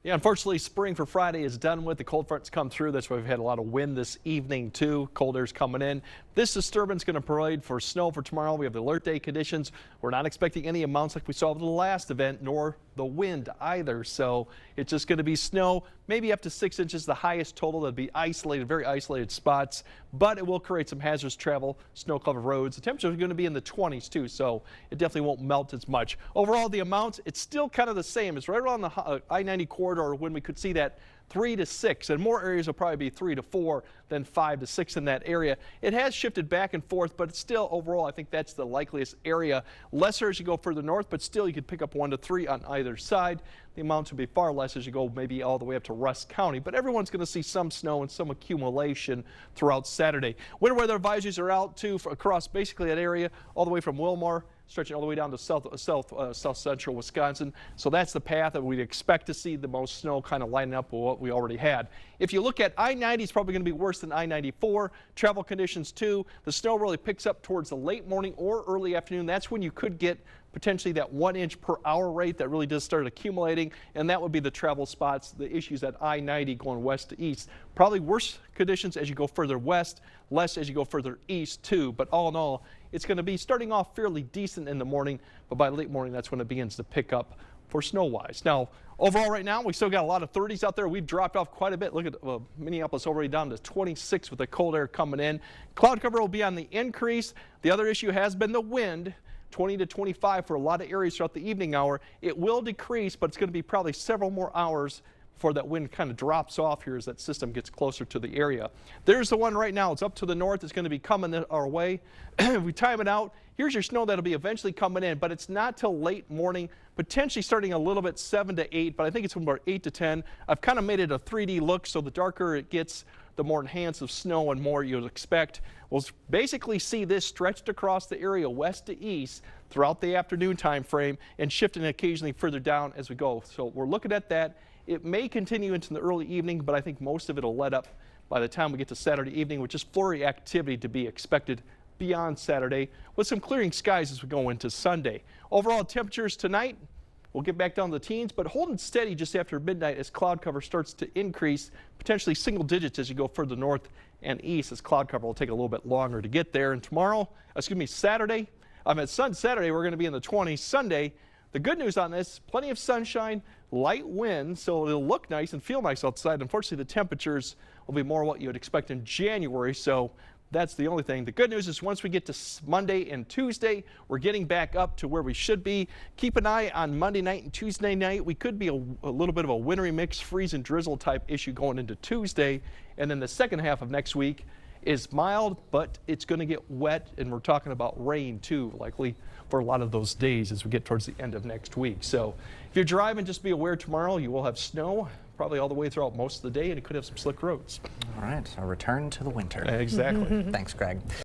Yeah, unfortunately, spring for Friday is done with. The cold fronts come through. That's why we've had a lot of wind this evening, too. Cold air's coming in. This disturbance going to provide for snow for tomorrow. We have the alert day conditions. We're not expecting any amounts like we saw with the last event, nor the wind either. So it's just going to be snow, maybe up to 6 inches, the highest total. That'll be isolated, very isolated spots, but it will create some hazardous travel, snow-covered roads. The temperatures are going to be in the 20s, too, so it definitely won't melt as much. Overall, the amounts, it's still kind of the same. It's right around the I-90 corridor when we could see that 3 to 6, and more areas will probably be 3 to 4 than 5 to 6 in that area. It has shifted back and forth, but still overall I think that's the likeliest area. Lesser as you go further north, but still you could pick up 1 to 3 on either side. The amounts will be far less as you go maybe all the way up to Rusk County, but everyone's going to see some snow and some accumulation throughout Saturday. Winter weather advisories are out too across basically that area all the way from Wilmore, stretching all the way down to south central Wisconsin. So that's the path that we'd expect to see the most snow kind of lining up with what we already had. If you look at I-90, it's probably going to be worse than I-94. Travel conditions too. The snow really picks up towards the late morning or early afternoon. That's when you could get potentially that 1 inch per hour rate that really does start accumulating, and that would be the travel spots, the issues at I-90 going west to east. Probably worse conditions as you go further west, less as you go further east too, but all in all, it's going to be starting off fairly decent in the morning, but by late morning, that's when it begins to pick up for snow-wise. Now, overall right now, we still got a lot of 30s out there. We've dropped off quite a bit. Look at Minneapolis already down to 26 with the cold air coming in. Cloud cover will be on the increase. The other issue has been the wind. 20 to 25 for a lot of areas throughout the evening hour. It will decrease, but it's going to be probably several more hours before that wind kind of drops off here as that system gets closer to the area. There's the one right now. It's up to the north. It's going to be coming our way. We time it out. Here's your snow that'll be eventually coming in, but it's not till late morning, potentially starting a little bit 7 to 8, but I think it's about 8 to 10. I've kind of made it a 3D look, so the darker it gets, the more enhanced of snow and more you'll expect. We'll basically see this stretched across the area west to east throughout the afternoon time frame and shifting occasionally further down as we go. So we're looking at that. It may continue into the early evening, but I think most of it will let up by the time we get to Saturday evening, with just flurry activity to be expected beyond Saturday, with some clearing skies as we go into Sunday. Overall temperatures tonight, we'll get back down to the teens, but holding steady just after midnight as cloud cover starts to increase, potentially single digits as you go further north and east, as cloud cover will take a little bit longer to get there. And Saturday, Saturday we're going to be in the 20s. Sunday, the good news on this, plenty of sunshine, light wind, so it'll look nice and feel nice outside. Unfortunately, the temperatures will be more what you would expect in January, so that's the only thing. The good news is once we get to Monday and Tuesday, we're getting back up to where we should be. Keep an eye on Monday night and Tuesday night. We could be a little bit of a wintry mix, freeze and drizzle type issue going into Tuesday. And then the second half of next week is mild, but it's going to get wet, and we're talking about rain too, likely for a lot of those days as we get towards the end of next week. So if you're driving, just be aware tomorrow you will have snow probably all the way throughout most of the day, and it could have some slick roads. All right, a return to the winter. Exactly. Thanks, Greg.